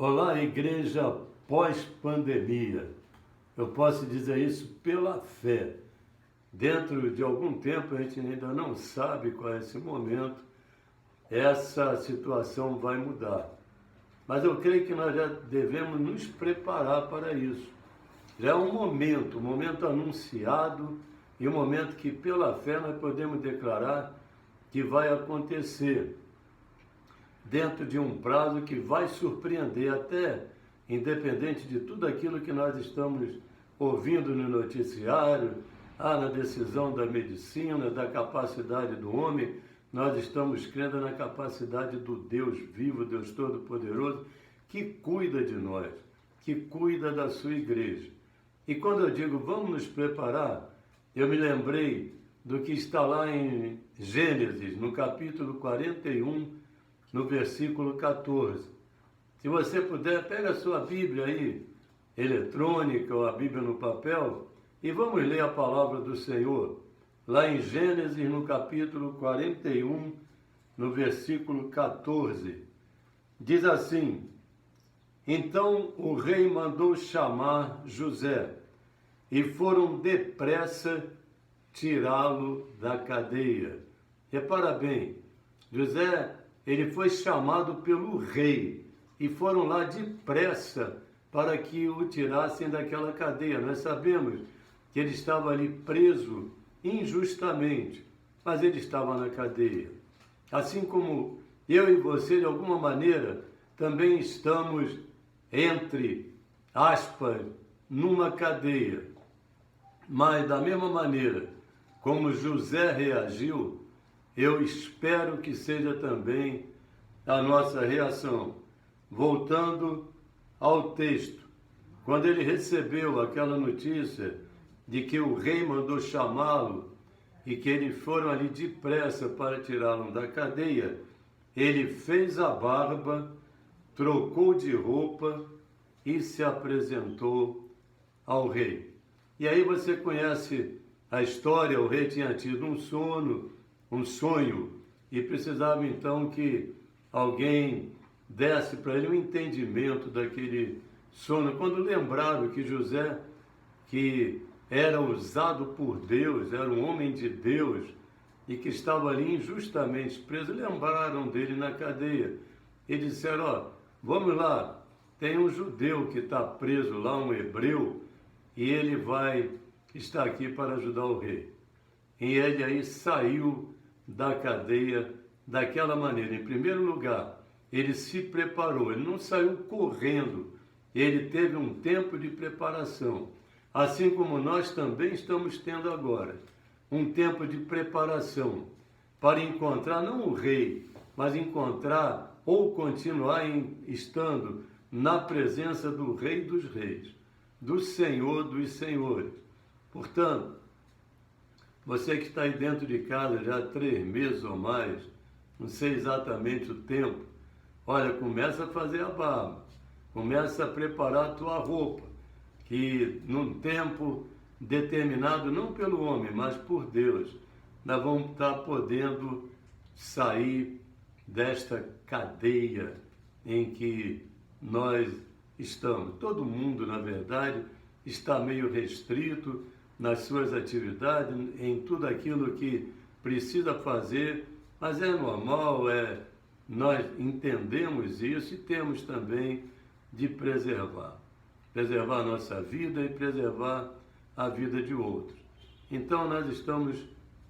Olá, igreja pós-pandemia. Eu posso dizer isso pela fé. Dentro de algum tempo, a gente ainda não sabe qual é esse momento, essa situação vai mudar. Mas eu creio que nós já devemos nos preparar para isso. Já é um momento anunciado e um momento que pela fé nós podemos declarar que vai acontecer dentro de um prazo que vai surpreender até, independente de tudo aquilo que nós estamos ouvindo no noticiário, na decisão da medicina, da capacidade do homem, nós estamos crendo na capacidade do Deus vivo, Deus Todo-Poderoso, que cuida de nós, que cuida da sua igreja. E quando eu digo vamos nos preparar, eu me lembrei do que está lá em Gênesis, no capítulo 41, no versículo 14. Se você puder, pega a sua Bíblia aí, eletrônica ou a Bíblia no papel, e vamos ler a palavra do Senhor, lá em Gênesis, no capítulo 41, no versículo 14. Diz assim: Então o rei mandou chamar José, e foram depressa tirá-lo da cadeia. Repara bem, José, ele foi chamado pelo rei e foram lá depressa para que o tirassem daquela cadeia. Nós sabemos que ele estava ali preso injustamente, mas ele estava na cadeia. Assim como eu e você, de alguma maneira, também estamos entre aspas, numa cadeia. Mas da mesma maneira como José reagiu, eu espero que seja também a nossa reação. Voltando ao texto, quando ele recebeu aquela notícia de que o rei mandou chamá-lo e que eles foram ali depressa para tirá-lo da cadeia, ele fez a barba, trocou de roupa e se apresentou ao rei. E aí você conhece a história, o rei tinha tido um sonho, e precisava então que alguém desse para ele um entendimento daquele sonho. Quando lembraram que José, que era usado por Deus, era um homem de Deus, e que estava ali injustamente preso, lembraram dele na cadeia. E disseram, vamos lá, tem um judeu que está preso lá, um hebreu, e ele vai estar aqui para ajudar o rei. E ele aí saiu da cadeia daquela maneira. Em primeiro lugar, ele se preparou, ele não saiu correndo, ele teve um tempo de preparação, assim como nós também estamos tendo agora, um tempo de preparação para encontrar não o rei, mas encontrar ou continuar estando na presença do Rei dos Reis, do Senhor dos Senhores. Portanto, você que está aí dentro de casa já há 3 meses ou mais, não sei exatamente o tempo, olha, começa a fazer a barba, começa a preparar a tua roupa, que num tempo determinado, não pelo homem, mas por Deus, nós vamos estar podendo sair desta cadeia em que nós estamos. Todo mundo, na verdade, está meio restrito nas suas atividades, em tudo aquilo que precisa fazer, mas é normal, nós entendemos isso e temos também de preservar a nossa vida e preservar a vida de outros. Então nós estamos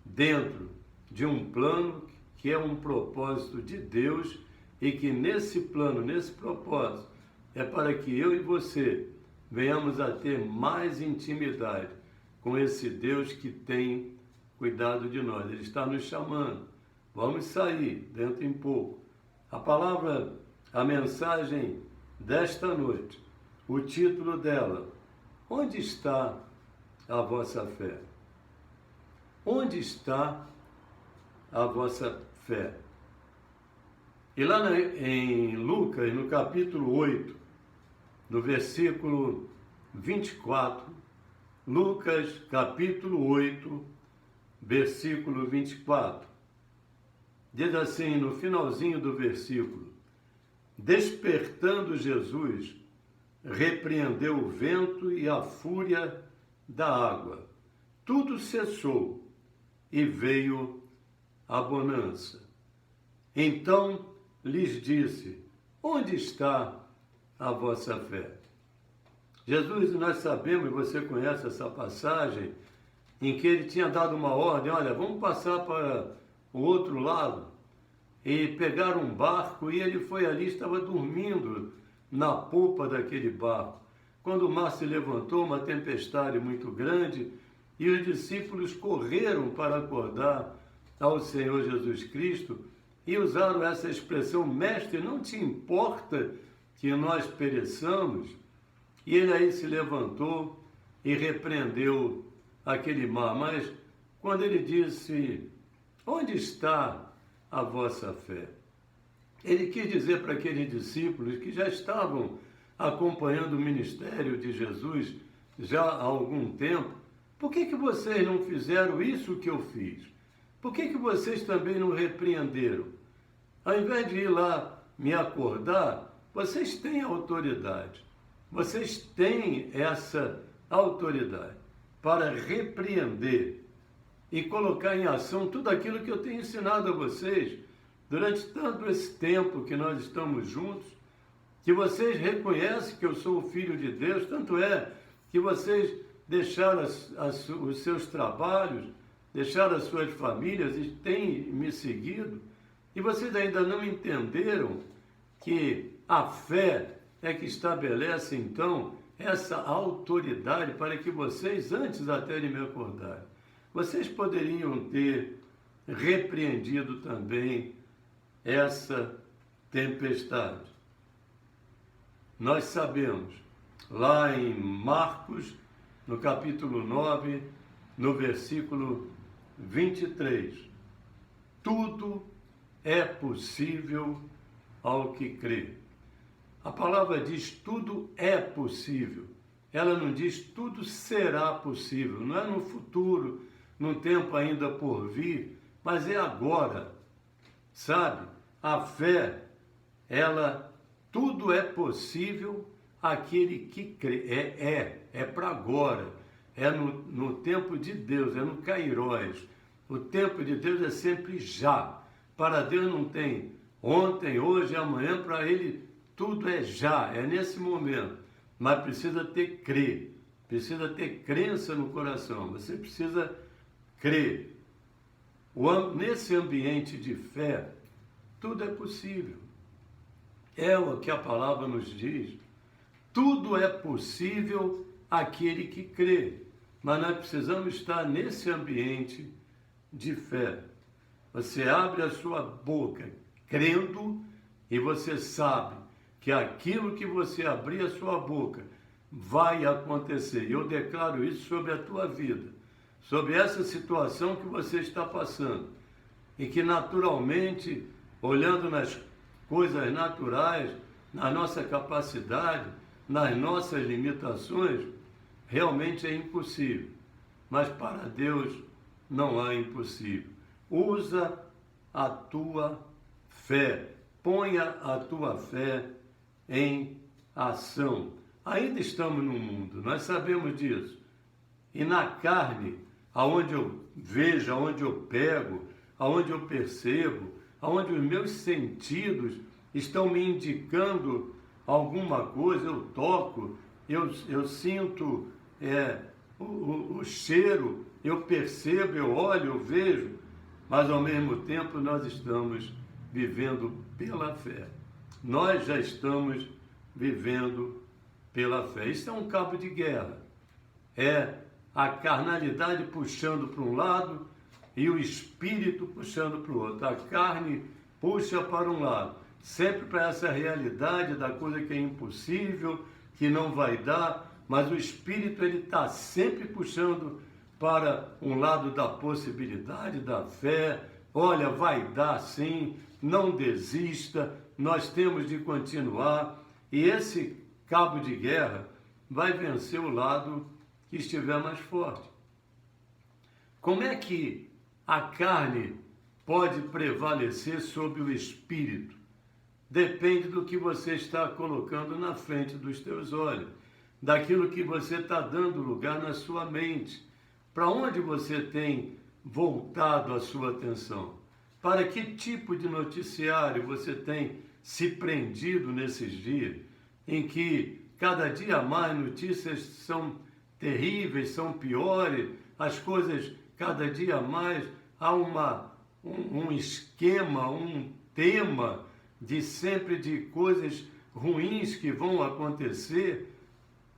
dentro de um plano que é um propósito de Deus e que nesse plano, nesse propósito, é para que eu e você venhamos a ter mais intimidade com esse Deus que tem cuidado de nós. Ele está nos chamando. Vamos sair dentro em pouco. A palavra, a mensagem desta noite, o título dela, onde está a vossa fé? Onde está a vossa fé? E lá em Lucas, no capítulo 8, no versículo 24, Lucas, capítulo 8, versículo 24. Diz assim, no finalzinho do versículo: Despertando Jesus, repreendeu o vento e a fúria da água. Tudo cessou e veio a bonança. Então lhes disse: onde está a vossa fé? Jesus, nós sabemos, e você conhece essa passagem, em que ele tinha dado uma ordem: olha, vamos passar para o outro lado, e pegaram um barco, e ele foi ali, estava dormindo na polpa daquele barco. Quando o mar se levantou, uma tempestade muito grande, e os discípulos correram para acordar ao Senhor Jesus Cristo, e usaram essa expressão: mestre, não te importa que nós pereçamos? E ele aí se levantou e repreendeu aquele mar. Mas quando ele disse: onde está a vossa fé? Ele quis dizer para aqueles discípulos que já estavam acompanhando o ministério de Jesus já há algum tempo: por que vocês não fizeram isso que eu fiz? Por que vocês também não repreenderam? Ao invés de ir lá me acordar, vocês têm autoridade. Vocês têm essa autoridade para repreender e colocar em ação tudo aquilo que eu tenho ensinado a vocês durante tanto esse tempo que nós estamos juntos, que vocês reconhecem que eu sou o Filho de Deus, tanto é que vocês deixaram os seus trabalhos, deixaram as suas famílias e têm me seguido, e vocês ainda não entenderam que a fé é que estabelece, então, essa autoridade para que vocês, antes até de me acordarem, vocês poderiam ter repreendido também essa tempestade. Nós sabemos, lá em Marcos, no capítulo 9, no versículo 23, tudo é possível ao que crê. A palavra diz tudo é possível. Ela não diz tudo será possível. Não é no futuro, num tempo ainda por vir, mas é agora. Sabe? A fé, tudo é possível àquele que crê. É para agora. É no tempo de Deus, é no Kairós. O tempo de Deus é sempre já. Para Deus não tem ontem, hoje, amanhã, para Ele tudo é já, é nesse momento. Mas precisa ter crença no coração. Você precisa crer. Nesse ambiente de fé, tudo é possível. É o que a palavra nos diz. Tudo é possível àquele que crê. Mas nós precisamos estar nesse ambiente de fé. Você abre a sua boca crendo e você sabe que aquilo que você abrir a sua boca vai acontecer. Eu declaro isso sobre a tua vida, sobre essa situação que você está passando. E que naturalmente, olhando nas coisas naturais, na nossa capacidade, nas nossas limitações, realmente é impossível. Mas para Deus não há impossível. Usa a tua fé, ponha a tua fé em ação. Ainda estamos no mundo, nós sabemos disso. E na carne, aonde eu vejo, aonde eu pego, aonde eu percebo, aonde os meus sentidos estão me indicando alguma coisa, eu toco, eu sinto o cheiro, eu percebo, eu olho, eu vejo, mas ao mesmo tempo nós estamos vivendo pela fé. Nós já estamos vivendo pela fé. Isso é um cabo de guerra. É a carnalidade puxando para um lado e o espírito puxando para o outro. A carne puxa para um lado, sempre para essa realidade da coisa que é impossível, que não vai dar, mas o espírito ele está sempre puxando para um lado da possibilidade, da fé. Olha, vai dar sim, não desista, nós temos de continuar. E esse cabo de guerra vai vencer o lado que estiver mais forte. Como é que a carne pode prevalecer sobre o espírito? depende do que você está colocando na frente dos teus olhos, daquilo que você está dando lugar na sua mente. Para onde você tem voltado a sua atenção? Para que tipo de noticiário você tem se prendido nesses dias, em que cada dia mais notícias são terríveis, são piores, as coisas cada dia mais há um esquema, um tema de sempre de coisas ruins que vão acontecer,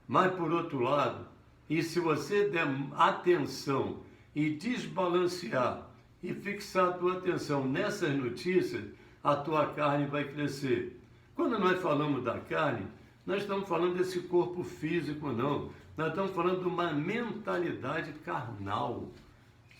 mas por outro lado, e se você der atenção e desbalancear e fixar a tua atenção nessas notícias, a tua carne vai crescer. Quando nós falamos da carne, nós estamos falando desse corpo físico, não. Nós estamos falando de uma mentalidade carnal.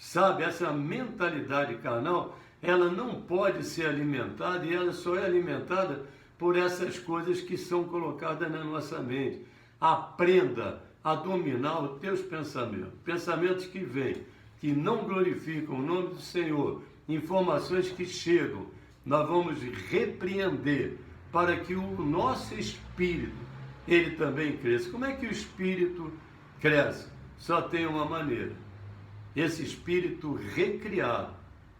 Sabe, essa mentalidade carnal, ela não pode ser alimentada, e ela só é alimentada por essas coisas que são colocadas na nossa mente. Aprenda a dominar os teus pensamentos. Pensamentos que vêm, que não glorificam o nome do Senhor, informações que chegam, nós vamos repreender para que o nosso espírito, ele também cresça. Como é que o espírito cresce? Só tem uma maneira. Esse espírito recriado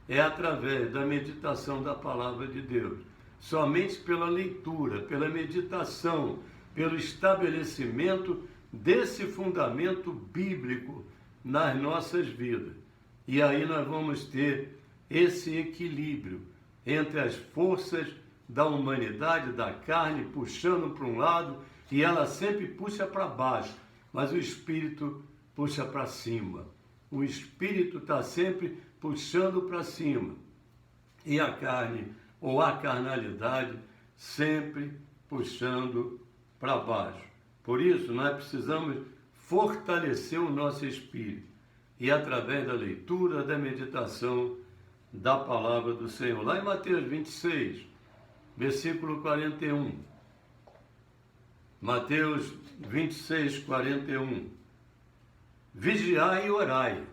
é através da meditação da palavra de Deus. Somente pela leitura, pela meditação, pelo estabelecimento desse fundamento bíblico nas nossas vidas. E aí nós vamos ter esse equilíbrio entre as forças da humanidade, da carne, puxando para um lado, e ela sempre puxa para baixo, mas o espírito puxa para cima. O espírito está sempre puxando para cima. E a carne, ou a carnalidade, sempre puxando para baixo. Por isso, nós precisamos fortalecer o nosso espírito. E através da leitura, da meditação da palavra do Senhor. Lá em Mateus 26, versículo 41. Mateus 26, 41. Vigiai e orai.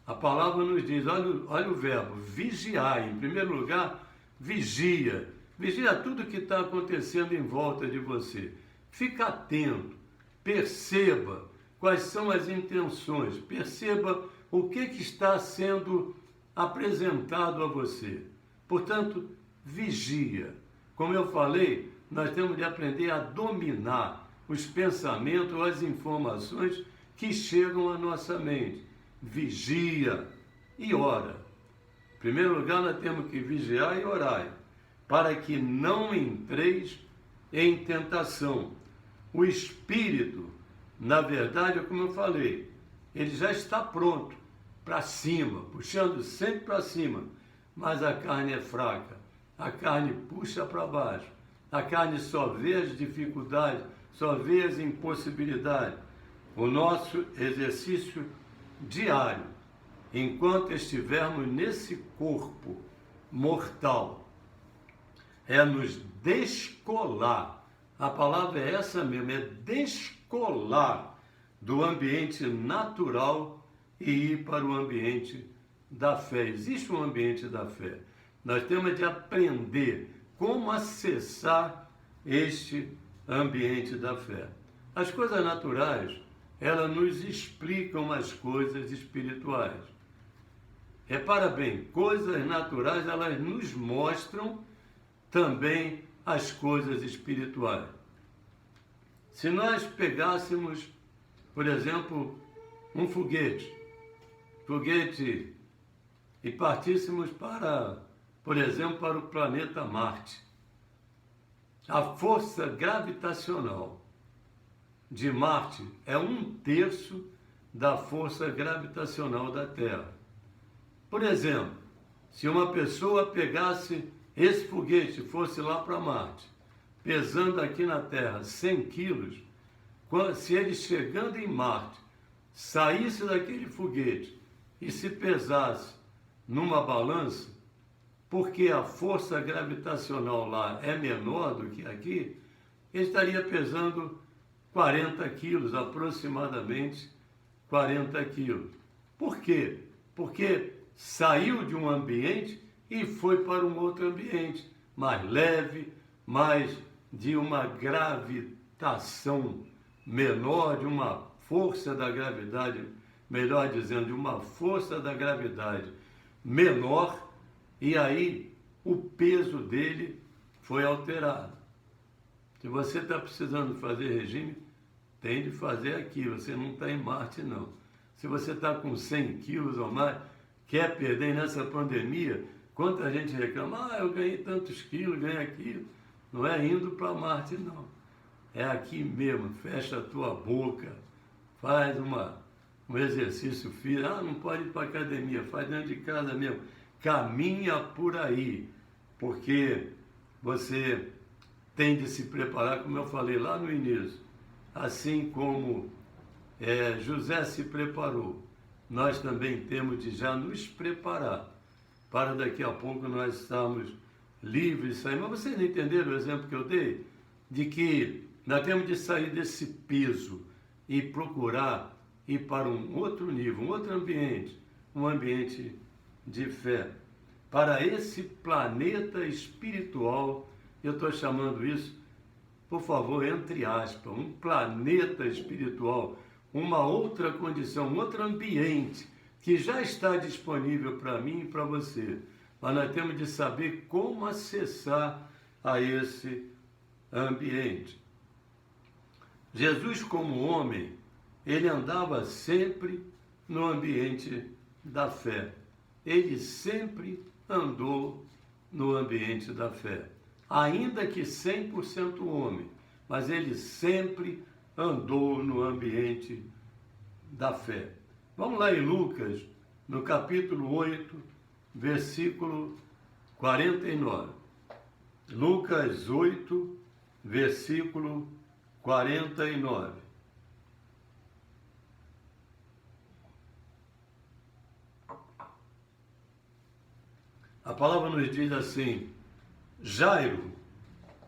A palavra nos diz, olha o verbo, vigiai. Em primeiro lugar, vigia. Vigia tudo que está acontecendo em volta de você. Fica atento, perceba quais são as intenções, perceba o que está sendo apresentado a você. Portanto, vigia. Como eu falei, nós temos de aprender a dominar os pensamentos ou as informações que chegam à nossa mente. Vigia e ora. Em primeiro lugar, nós temos que vigiar e orar, para que não entreis em tentação. O espírito, na verdade, como eu falei, ele já está pronto para cima, puxando sempre para cima, mas a carne é fraca, a carne puxa para baixo, a carne só vê as dificuldades, só vê as impossibilidades. O nosso exercício diário, enquanto estivermos nesse corpo mortal, é nos descolar. A palavra é essa mesmo, é descolar do ambiente natural e ir para o ambiente da fé. Existe um ambiente da fé. Nós temos de aprender como acessar este ambiente da fé. As coisas naturais, elas nos explicam as coisas espirituais. Repara bem, coisas naturais, elas nos mostram também as coisas espirituais. Se nós pegássemos, por exemplo, um foguete e partíssemos para, por exemplo, para o planeta Marte, a força gravitacional de Marte é 1/3 da força gravitacional da Terra. Por exemplo, se uma pessoa pegasse esse foguete, fosse lá para Marte, pesando aqui na Terra 100 quilos, se ele chegando em Marte, saísse daquele foguete e se pesasse numa balança, porque a força gravitacional lá é menor do que aqui, ele estaria pesando 40 quilos, aproximadamente 40 quilos. Por quê? Porque saiu de um ambiente e foi para um outro ambiente, mais leve, mas de uma gravitação menor, de uma força da gravidade, melhor dizendo, de uma força da gravidade menor, e aí o peso dele foi alterado. Se você está precisando fazer regime, tem de fazer aqui, você não está em Marte não. Se você está com 100 quilos ou mais, quer perder nessa pandemia, quanta gente reclama, eu ganhei tantos quilos, ganhei aquilo. Não é indo para Marte não, é aqui mesmo, fecha a tua boca, faz um exercício físico, não pode ir para academia, faz dentro de casa mesmo, caminha por aí, porque você tem de se preparar, como eu falei lá no início, assim como José se preparou, nós também temos de já nos preparar, para daqui a pouco nós estarmos livres, sair. Mas vocês não entenderam o exemplo que eu dei? De que nós temos de sair desse peso e procurar ir para um outro nível, um outro ambiente, um ambiente de fé. Para esse planeta espiritual, eu estou chamando isso, por favor, entre aspas, um planeta espiritual, uma outra condição, um outro ambiente que já está disponível para mim e para você. Mas nós temos de saber como acessar a esse ambiente. Jesus, como homem, ele andava sempre no ambiente da fé. Ele sempre andou no ambiente da fé. Ainda que 100% homem, mas ele sempre andou no ambiente da fé. Vamos lá em Lucas, no capítulo 8, versículo 49. Lucas 8, versículo 49. A palavra nos diz assim: Jairo,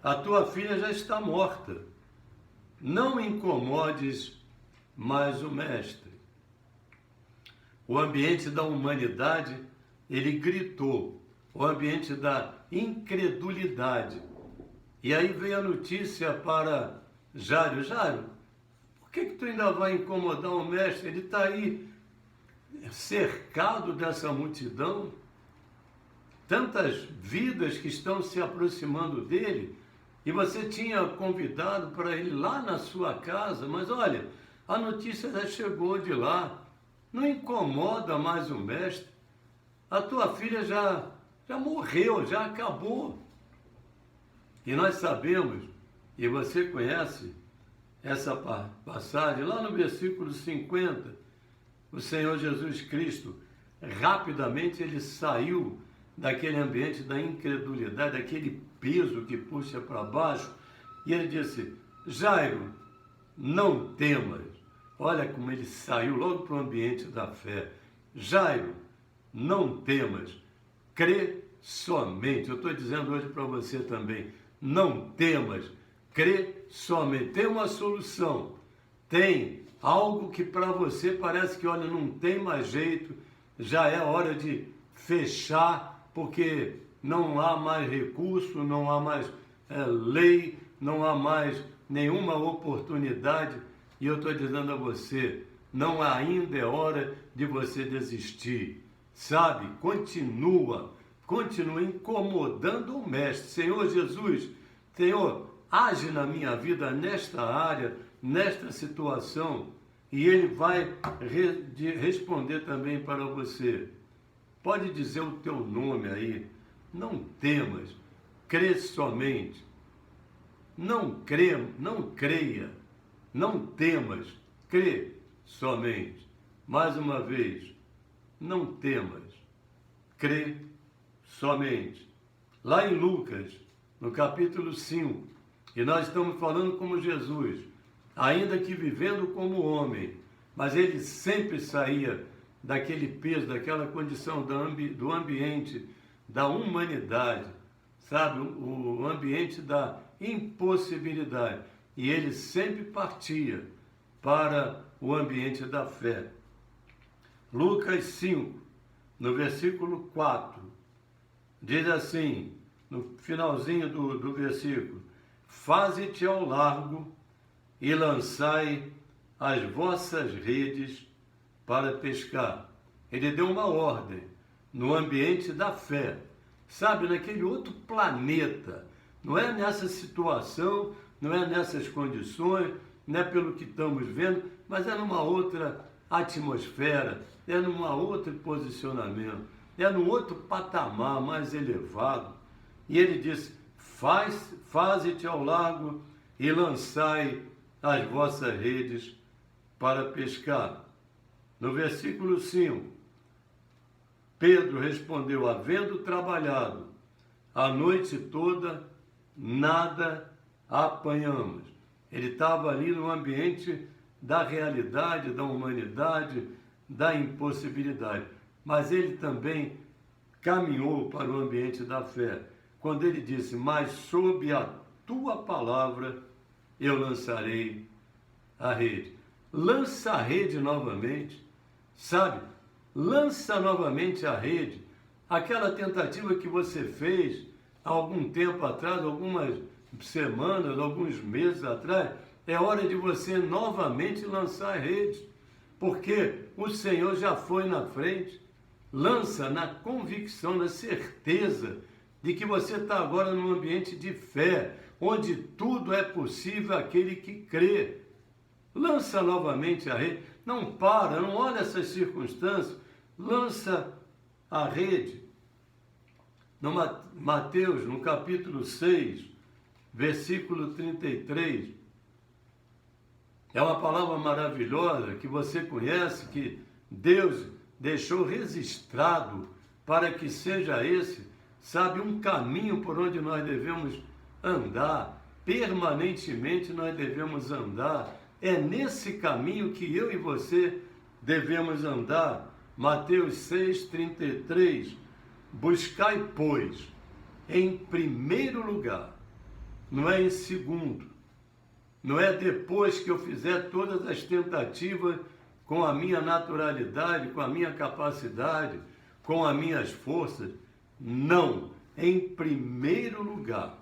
a tua filha já está morta. Não incomodes mais o mestre. O ambiente da humanidade, ele gritou. O ambiente da incredulidade. E aí veio a notícia para Jairo: Jairo, por que tu ainda vai incomodar o mestre? Ele está aí cercado dessa multidão. Tantas vidas que estão se aproximando dele, e você tinha convidado para ele lá na sua casa, mas olha, a notícia já chegou de lá, não incomoda mais o mestre, a tua filha já morreu, já acabou. E nós sabemos, e você conhece essa passagem, lá no versículo 50, o Senhor Jesus Cristo, rapidamente ele saiu daquele ambiente da incredulidade, daquele peso que puxa para baixo, e ele disse: Jairo, não temas. Olha como ele saiu logo para o ambiente da fé. Jairo, não temas, crê somente. Eu estou dizendo hoje para você também, não temas, crê somente. Tem uma solução, tem algo que para você parece que, olha, não tem mais jeito, já é hora de fechar, porque não há mais recurso, não há mais lei, não há mais nenhuma oportunidade. E eu estou dizendo a você, não ainda é hora de você desistir. Sabe, continua incomodando o mestre. Senhor Jesus, Senhor, age na minha vida nesta área, nesta situação, e ele vai responder também para você. Pode dizer o teu nome aí. Não temas, crê somente. Não creia, não temas, crê somente. Mais uma vez, não temas, crê somente. Lá em Lucas, no capítulo 5, e nós estamos falando como Jesus, ainda que vivendo como homem, mas ele sempre saía daquele peso, daquela condição do ambiente da humanidade, sabe, o ambiente da impossibilidade, e ele sempre partia para o ambiente da fé. Lucas 5, no versículo 4, diz assim: no finalzinho do versículo, faze-te ao largo e lançai as vossas redes para pescar. Ele deu uma ordem no ambiente da fé, sabe, naquele outro planeta, não é nessa situação, não é nessas condições, não é pelo que estamos vendo, mas é numa outra atmosfera, é numa outro posicionamento, é num outro patamar mais elevado. E ele disse, faze-te ao largo e lançai as vossas redes para pescar. No versículo 5, Pedro respondeu, havendo trabalhado a noite toda, nada apanhamos. Ele estava ali no ambiente da realidade, da humanidade, da impossibilidade. Mas ele também caminhou para o ambiente da fé, quando ele disse, mas sob a tua palavra eu lançarei a rede. Lança a rede novamente, sabe? Lança novamente a rede. Aquela tentativa que você fez há algum tempo atrás, algumas semanas, alguns meses atrás, é hora de você novamente lançar a rede, porque o Senhor já foi na frente. Lança na convicção, na certeza de que você está agora num ambiente de fé, onde tudo é possível àquele que crê. Lança novamente a rede, não para, não olha essas circunstâncias, lança a rede. No Mateus, no capítulo 6, versículo 33, é uma palavra maravilhosa que você conhece, que Deus deixou registrado para que seja esse, sabe, um caminho por onde nós devemos andar, permanentemente nós devemos andar. É nesse caminho que eu e você devemos andar. Mateus 6,33, buscai, pois, em primeiro lugar, não é em segundo, não é depois que eu fizer todas as tentativas com a minha naturalidade, com a minha capacidade, com as minhas forças. Não, em primeiro lugar,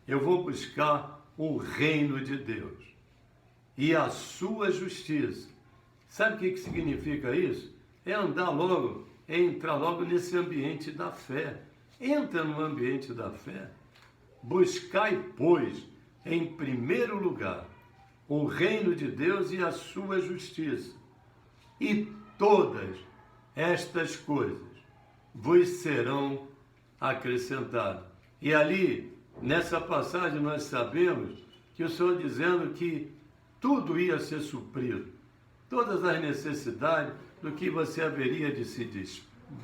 eu vou buscar o reino de Deus e a sua justiça. Sabe o que significa isso? É andar logo, é entrar logo nesse ambiente da fé. Entra no ambiente da fé. Buscai, pois, em primeiro lugar, o reino de Deus e a sua justiça. E todas estas coisas vos serão acrescentadas. E ali, nessa passagem, nós sabemos que o Senhor dizendo que tudo ia ser suprido. Todas as necessidades do que você haveria de se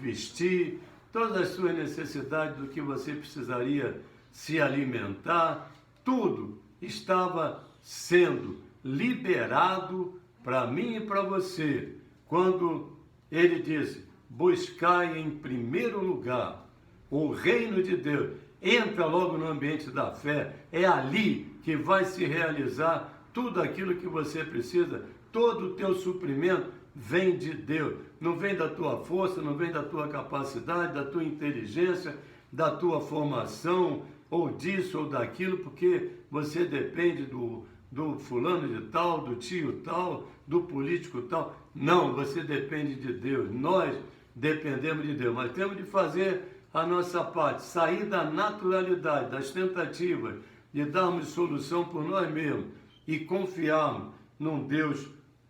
vestir, todas as suas necessidades do que você precisaria se alimentar, tudo estava sendo liberado para mim e para você. Quando ele disse, buscai em primeiro lugar o reino de Deus, entra logo no ambiente da fé, é ali que vai se realizar tudo aquilo que você precisa, todo o teu suprimento vem de Deus, não vem da tua força, não vem da tua capacidade, da tua inteligência, da tua formação, ou disso ou daquilo, porque você depende do fulano de tal, do tio tal, do político tal. Não, você depende de Deus, nós dependemos de Deus, mas temos de fazer a nossa parte, sair da naturalidade, das tentativas de darmos solução por nós mesmos e confiarmos num Deus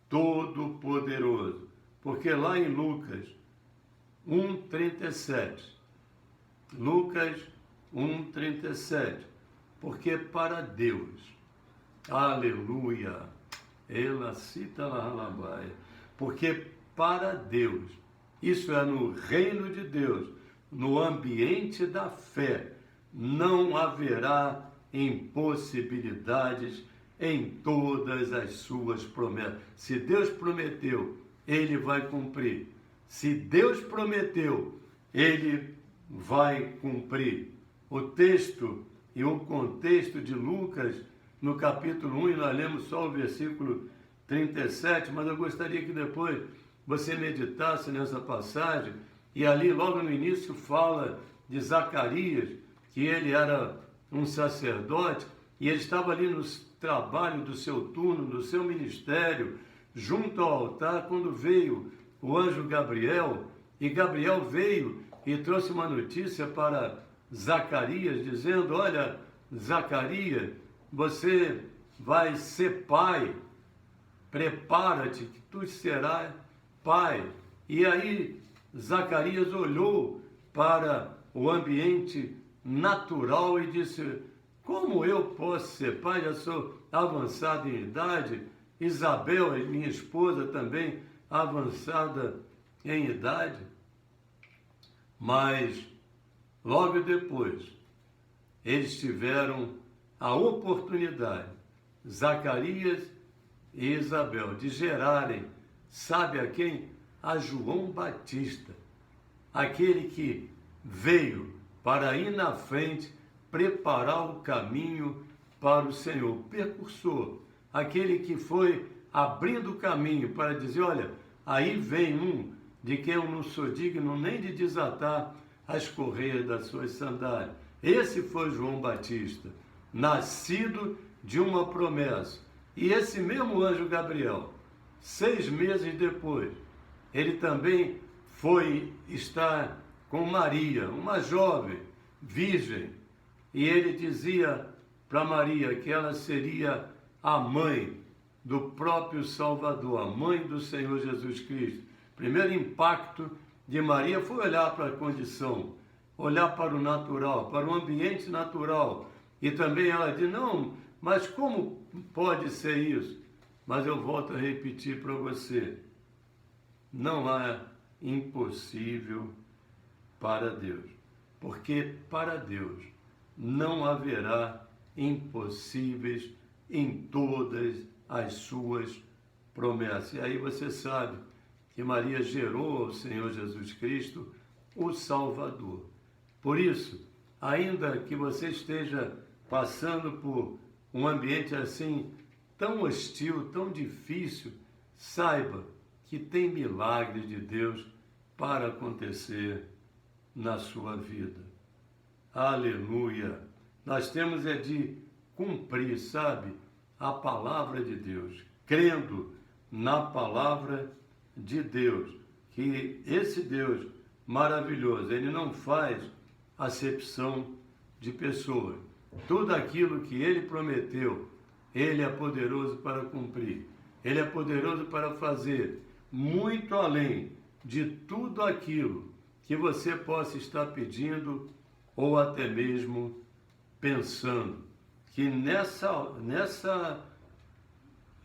Todo-Poderoso. Porque lá em Lucas 1,37, Lucas 1,37, porque para Deus, aleluia, ela cita lá, porque para Deus, isso é no reino de Deus, no ambiente da fé, não haverá impossibilidades em todas as suas promessas. Se Deus prometeu, Ele vai cumprir. Se Deus prometeu, Ele vai cumprir. O texto e o contexto de Lucas, no capítulo 1, e nós lemos só o versículo 37, mas eu gostaria que depois você meditasse nessa passagem, e ali logo no início fala de Zacarias, que ele era um sacerdote e ele estava ali no trabalho do seu turno, do seu ministério, junto ao altar, quando veio o anjo Gabriel, e Gabriel veio e trouxe uma notícia para Zacarias, dizendo: olha, Zacarias, você vai ser pai, prepara-te que tu serás pai. E aí Zacarias olhou para o ambiente natural e disse: como eu posso ser pai? Já sou avançado em idade, Isabel, minha esposa, também avançada em idade. Mas logo depois eles tiveram a oportunidade, Zacarias e Isabel, de gerarem, sabe a quem? A João Batista, aquele que veio para ir na frente, preparar o caminho para o Senhor, o precursor, aquele que foi abrindo o caminho para dizer: olha, aí vem um de quem eu não sou digno nem de desatar as correias das suas sandálias. Esse foi João Batista, nascido de uma promessa. E esse mesmo anjo Gabriel, 6 meses depois, ele também foi estar com Maria, uma jovem, virgem, e ele dizia para Maria que ela seria a mãe do próprio Salvador, a mãe do Senhor Jesus Cristo. Primeiro impacto de Maria foi olhar para a condição, olhar para o natural, para o ambiente natural. E também ela diz: não, mas como pode ser isso? Mas eu volto a repetir para você: não há impossível para Deus, porque para Deus não haverá impossíveis em todas as suas promessas. E aí você sabe que Maria gerou ao Senhor Jesus Cristo, o Salvador. Por isso, ainda que você esteja passando por um ambiente assim tão hostil, tão difícil, saiba que tem milagres de Deus para acontecer na sua vida. Aleluia! Nós temos é de cumprir, sabe, a palavra de Deus, crendo na palavra de Deus, que esse Deus maravilhoso, ele não faz acepção de pessoas. Tudo aquilo que ele prometeu, ele é poderoso para cumprir. Ele é poderoso para fazer muito além de tudo aquilo que você possa estar pedindo ou até mesmo pensando. Que nessa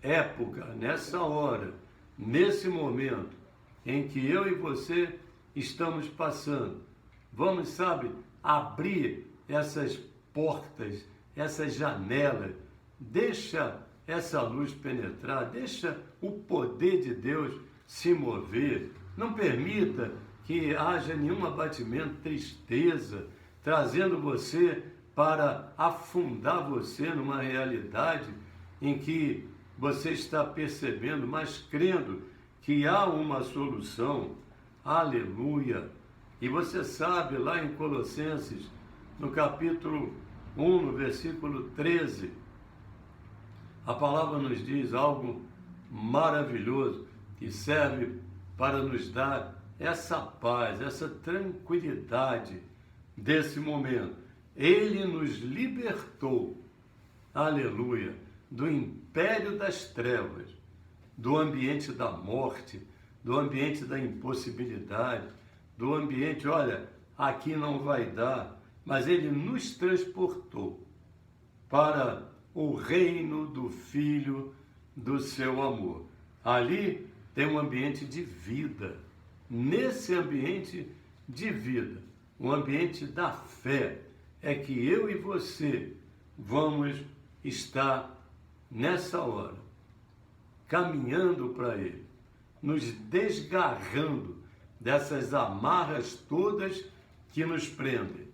época, nessa hora, nesse momento em que eu e você estamos passando, vamos, sabe, abrir essas portas, essas janelas, deixa essa luz penetrar, deixa o poder de Deus se mover, não permita que haja nenhum abatimento, tristeza, trazendo você para afundar você numa realidade em que você está percebendo, mas crendo que há uma solução. Aleluia! E você sabe, lá em Colossenses, no capítulo 1, no versículo 13, a palavra nos diz algo maravilhoso que serve para nos dar essa paz, essa tranquilidade desse momento. Ele nos libertou, aleluia, do império das trevas, do ambiente da morte, do ambiente da impossibilidade, do ambiente, olha, aqui não vai dar, mas ele nos transportou para o reino do Filho do seu amor. Ali tem um ambiente de vida. Nesse ambiente de vida, o ambiente da fé, é que eu e você vamos estar nessa hora, caminhando para Ele, nos desgarrando dessas amarras todas que nos prendem.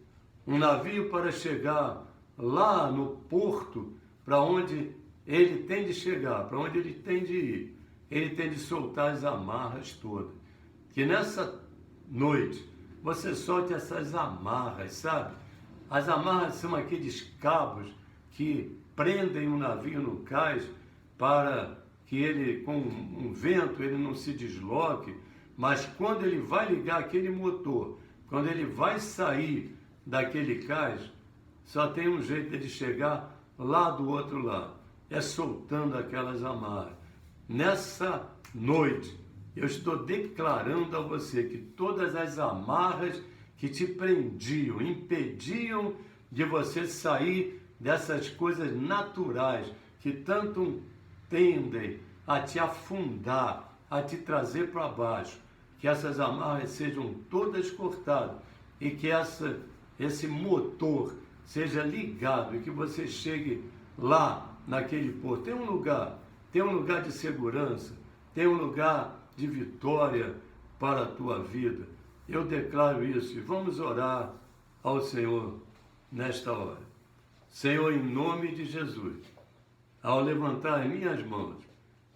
Um navio para chegar lá no porto, para onde ele tem de chegar, para onde ele tem de ir, ele tem de soltar as amarras todas. Que nessa noite você solte essas amarras, sabe? As amarras são aqueles cabos que prendem um navio no cais para que ele, com um vento, ele não se desloque, mas quando ele vai ligar aquele motor, quando ele vai sair daquele cais, só tem um jeito de chegar lá do outro lado, é soltando aquelas amarras. Nessa noite, eu estou declarando a você que todas as amarras que te prendiam, impediam de você sair dessas coisas naturais que tanto tendem a te afundar, a te trazer para baixo, que essas amarras sejam todas cortadas e que esse motor seja ligado e que você chegue lá naquele porto. Tem um lugar de segurança, tem um lugar de vitória para a tua vida. Eu declaro isso e vamos orar ao Senhor nesta hora. Senhor, em nome de Jesus, ao levantar as minhas mãos,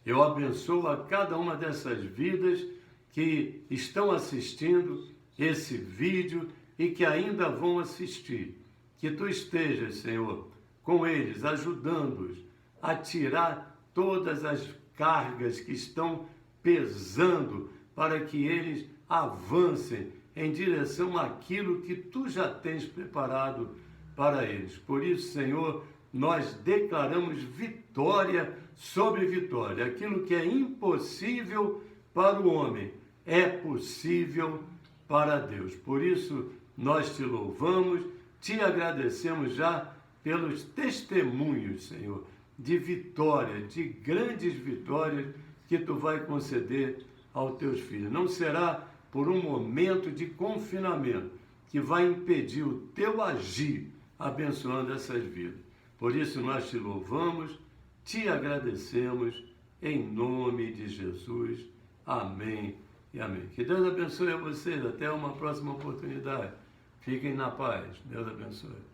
eu abençoo a cada uma dessas vidas que estão assistindo esse vídeo e que ainda vão assistir. Que tu estejas, Senhor, com eles, ajudando-os a tirar todas as cargas que estão pesando para que eles avancem em direção àquilo que tu já tens preparado para eles. Por isso, Senhor, nós declaramos vitória sobre vitória. Aquilo que é impossível para o homem é possível para Deus. Por isso, nós te louvamos, te agradecemos já pelos testemunhos, Senhor, de vitória, de grandes vitórias que tu vai conceder aos teus filhos. Não será por um momento de confinamento que vai impedir o teu agir abençoando essas vidas. Por isso nós te louvamos, te agradecemos, em nome de Jesus. Amém e amém. Que Deus abençoe a vocês. Até uma próxima oportunidade. Fiquem na paz. Deus abençoe.